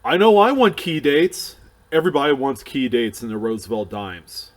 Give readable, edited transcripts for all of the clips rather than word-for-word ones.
I know I want key dates. Everybody wants key dates in the Roosevelt dimes.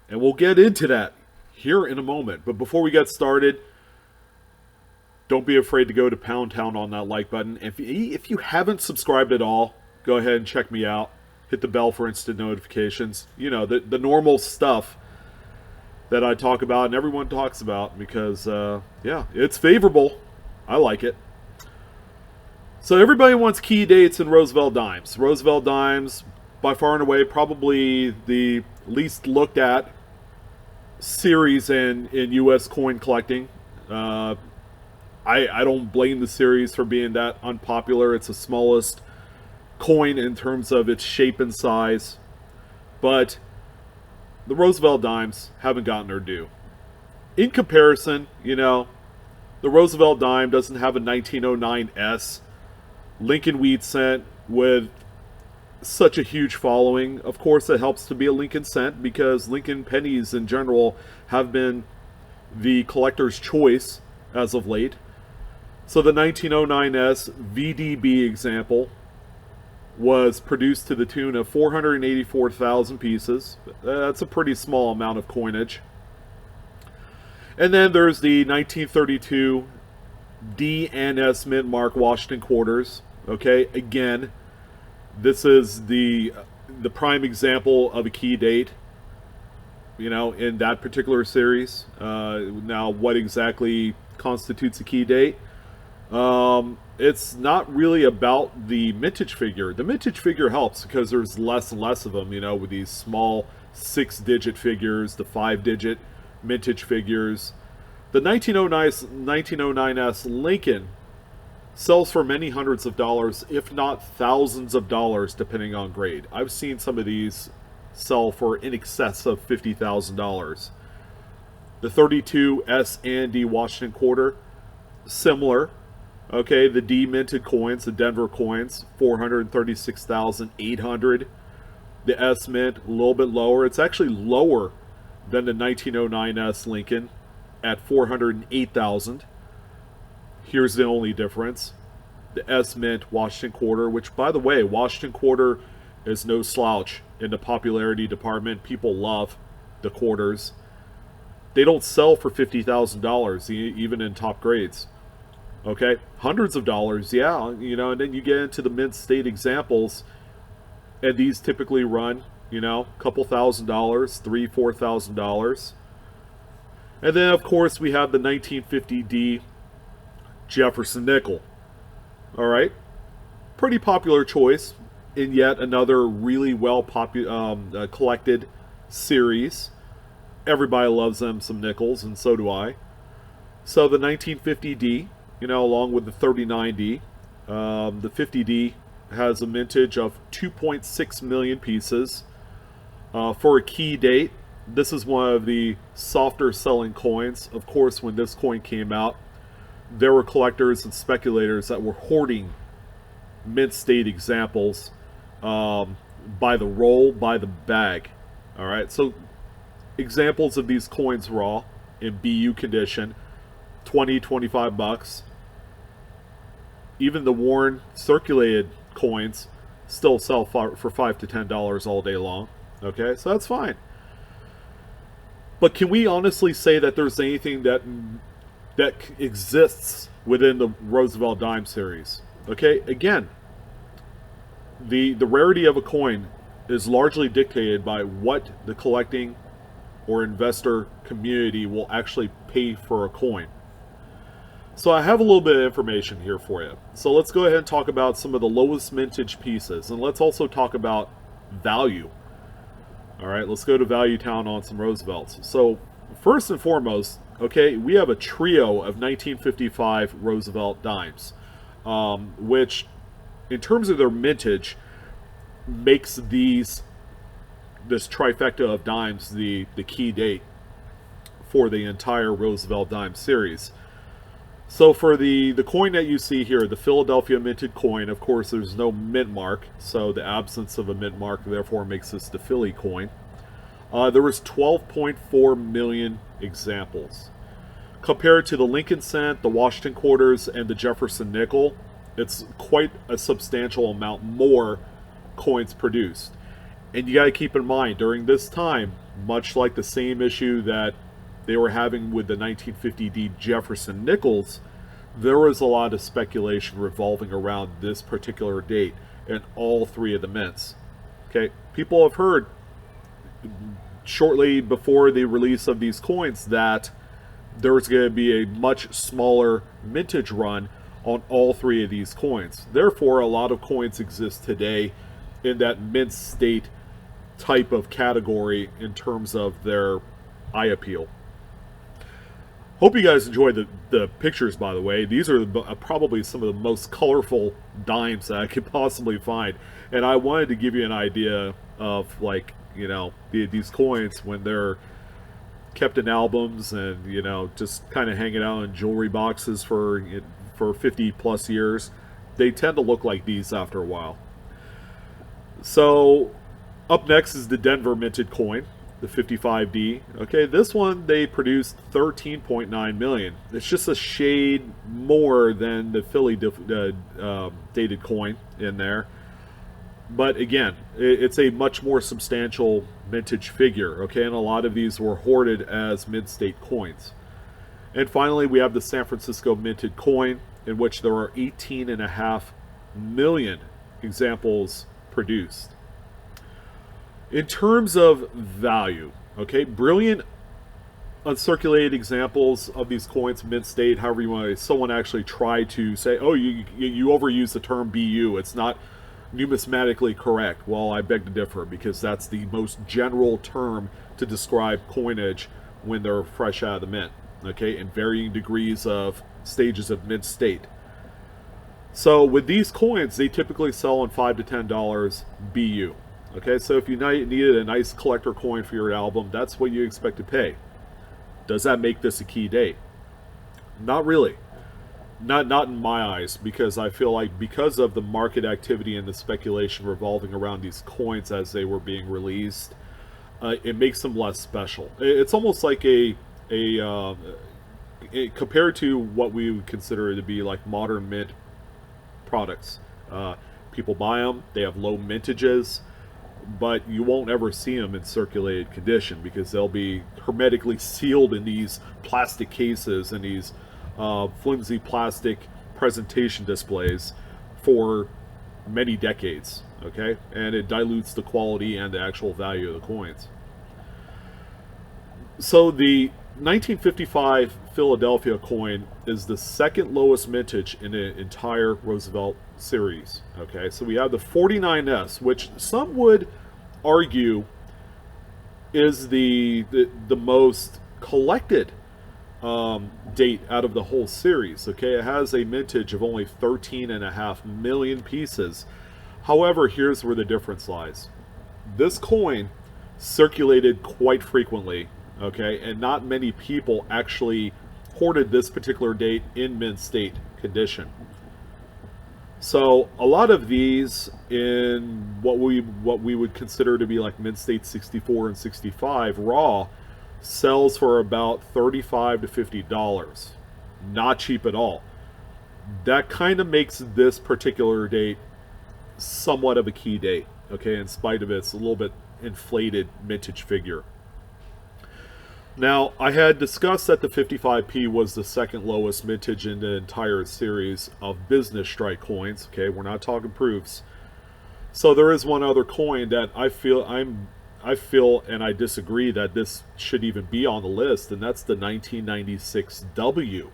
And we'll get into that here in a moment. But before we get started, don't be afraid to go to Pound Town on that like button. If you haven't subscribed at all, go ahead and check me out. Hit the bell for instant notifications. You know, the normal stuff that I talk about and everyone talks about because, yeah, it's favorable. I like it. So everybody wants key dates in Roosevelt dimes. Roosevelt dimes, by far and away, probably the least looked at series in U.S. coin collecting. I don't blame the series for being that unpopular. It's the smallest coin in terms of its shape and size. But the Roosevelt dimes haven't gotten their due. In comparison, you know, the Roosevelt dime doesn't have a 1909S Lincoln wheat cent with such a huge following. Of course, it helps to be a Lincoln cent because Lincoln pennies in general have been the collector's choice as of late. So the 1909S VDB example was produced to the tune of 484,000 pieces. That's a pretty small amount of coinage. And then there's the 1932 D and S Mint Mark Washington quarters. Okay, again, this is the prime example of a key date, you know, in that particular series. Now, what exactly constitutes a key date? It's not really about the mintage figure. The mintage figure helps because there's less and less of them, you know, with these small 6-digit figures, the 5-digit mintage figures. The 1909S Lincoln sells for many hundreds of dollars, if not thousands of dollars, depending on grade. I've seen some of these sell for in excess of $50,000. The 32 S and D Washington quarter, similar. Okay, the D minted coins, the Denver coins, 436,800. The S mint, a little bit lower. It's actually lower than the 1909S Lincoln at 408,000. Here's the only difference. The S Mint Washington quarter, which, by the way, Washington quarter is no slouch in the popularity department. People love the quarters. They don't sell for $50,000 even in top grades. Okay, hundreds of dollars, yeah, you know, and then you get into the mint state examples, and these typically run, you know, a couple $1,000, $3,000, $4,000. And then, of course, we have the 1950D Jefferson nickel. All right, pretty popular choice in yet another really well collected series. Everybody loves them some nickels, and so do I. So the 1950D, you know, along with the 39D, the 50D has a mintage of 2.6 million pieces for a key date. This is one of the softer selling coins. Of course, when this coin came out, there were collectors and speculators that were hoarding mint state examples by the roll, by the bag. All right, so examples of these coins raw in BU condition, 20, 25 bucks. Even the worn circulated coins still sell for $5 to $10 all day long. Okay, so that's fine. But can we honestly say that there's anything that exists within the Roosevelt dime series? Okay, again, the rarity of a coin is largely dictated by what the collecting or investor community will actually pay for a coin. So I have a little bit of information here for you. So let's go ahead and talk about some of the lowest mintage pieces, and let's also talk about value. All right, let's go to Value Town on some Roosevelts. So first and foremost, okay, we have a trio of 1955 Roosevelt dimes, which in terms of their mintage makes this trifecta of dimes the key date for the entire Roosevelt dime series. So for the coin that you see here, the Philadelphia minted coin, of course there's no mint mark, so the absence of a mint mark therefore makes this the Philly coin. There was 12.4 million examples. Compared to the Lincoln cent, the Washington quarters, and the Jefferson nickel, It's quite a substantial amount more coins produced. And you got to keep in mind, during this time, much like the same issue that they were having with the 1950D Jefferson nickels, there was a lot of speculation revolving around this particular date in all three of the mints. Okay, people have heard shortly before the release of these coins that there was going to be a much smaller mintage run on all three of these coins. Therefore, a lot of coins exist today in that mint state type of category in terms of their eye appeal. Hope you guys enjoyed the pictures, by the way. These are probably some of the most colorful dimes that I could possibly find. And I wanted to give you an idea of, like, you know, these coins when they're kept in albums and, you know, just kind of hanging out in jewelry boxes for 50 plus years. They tend to look like these after a while. So up next is the Denver minted coin, the 55D. Okay, this one they produced 13.9 million. It's just a shade more than the Philly dated coin in there. But again, it's a much more substantial mintage figure, okay? And a lot of these were hoarded as mid-state coins. And finally, we have the San Francisco minted coin, in which there are 18.5 million examples produced. In terms of value, okay, brilliant uncirculated examples of these coins, mint state, however you want to, someone actually tried to say, oh, you overuse the term BU, it's not numismatically correct. Well, I beg to differ, because that's the most general term to describe coinage when they're fresh out of the mint, okay, in varying degrees of stages of mint state. So with these coins, they typically sell on $5 to $10 BU. Okay, so if you needed a nice collector coin for your album, that's what you expect to pay. Does that make this a key date? Not really. Not in my eyes, because I feel like because of the market activity and the speculation revolving around these coins as they were being released, it makes them less special. It's almost like compared to what we would consider to be like modern mint products. People buy them, they have low mintages, but you won't ever see them in circulated condition because they'll be hermetically sealed in these plastic cases and these flimsy plastic presentation displays for many decades, okay? And it dilutes the quality and the actual value of the coins. So the 1955 Philadelphia coin is the second lowest mintage in the entire Roosevelt series, okay? So we have the 49S, which some would argue is the most collected date out of the whole series, okay? It has a mintage of only 13.5 million pieces. However, here's where the difference lies. This coin circulated quite frequently, okay, and not many people actually hoarded this particular date in mint state condition. So a lot of these in what we would consider to be like mint state 64 and 65 raw sells for about $35 to $50. Not cheap at all. That kind of makes this particular date somewhat of a key date, okay, in spite of its a little bit inflated mintage figure. Now, I had discussed that the 55p was the second lowest mintage in the entire series of business strike coins. Okay, we're not talking proofs. So there is one other coin that I feel and I disagree that this should even be on the list, and that's the 1996 W.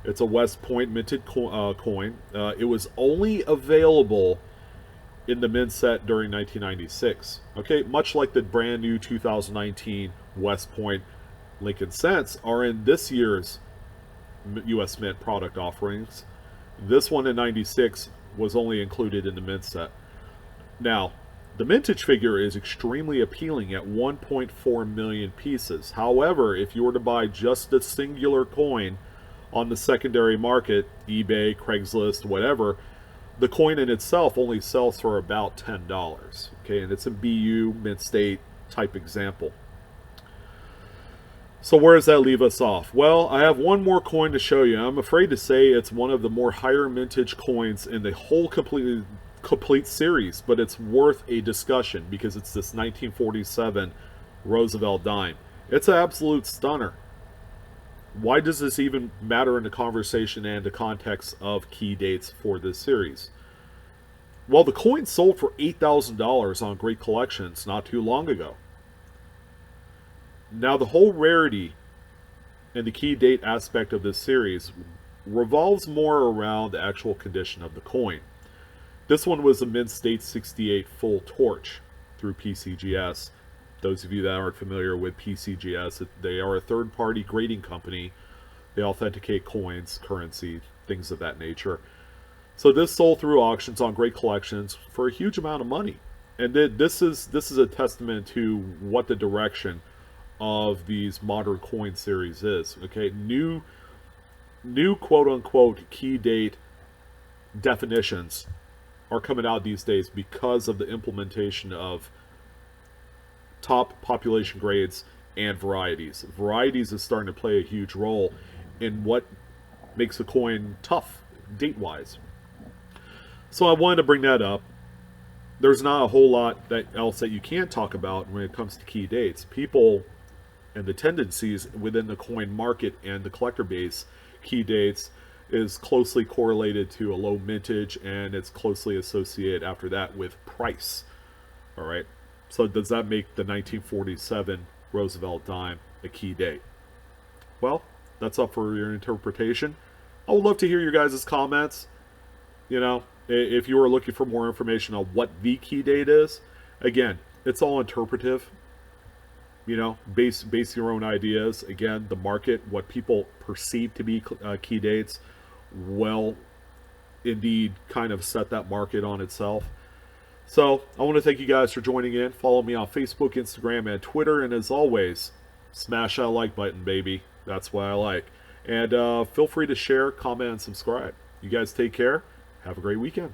It's a West Point minted coin. It was only available in the mint set during 1996. Okay, much like the brand new 2019 West Point Lincoln Cents are in this year's U.S. Mint product offerings. This one in 96 was only included in the mint set. Now, the mintage figure is extremely appealing at 1.4 million pieces. However, if you were to buy just a singular coin on the secondary market, eBay, Craigslist, whatever, the coin in itself only sells for about $10. Okay, and it's a BU mint state type example. So where does that leave us off? Well, I have one more coin to show you. I'm afraid to say it's one of the more higher mintage coins in the whole complete series, but it's worth a discussion because it's this 1947 Roosevelt dime. It's an absolute stunner. Why does this even matter in the conversation and the context of key dates for this series? Well, the coin sold for $8,000 on Great Collections not too long ago. Now, the whole rarity and the key date aspect of this series revolves more around the actual condition of the coin. This one was a Mint State 68 full torch through PCGS. Those of you that aren't familiar with PCGS, they are a third-party grading company. They authenticate coins, currency, things of that nature. So this sold through auctions on Great Collections for a huge amount of money. And this is a testament to what the direction of these modern coin series is. Okay, new quote unquote key date definitions are coming out these days because of the implementation of top population grades and varieties. Varieties is starting to play a huge role in what makes a coin tough date wise. So I wanted to bring that up. There's not a whole lot else that you can talk about when it comes to key dates. People and the tendencies within the coin market and the collector base, key dates is closely correlated to a low mintage, and it's closely associated after that with price. All right. So does that make the 1947 Roosevelt dime a key date? Well, that's up for your interpretation. I would love to hear your guys' comments. You know, if you are looking for more information on what the key date is, again, it's all interpretive. You know, base your own ideas. Again, the market, what people perceive to be key dates, will indeed kind of set that market on itself. So I want to thank you guys for joining in. Follow me on Facebook, Instagram, and Twitter. And as always, smash that like button, baby. That's what I like. And feel free to share, comment, and subscribe. You guys take care. Have a great weekend.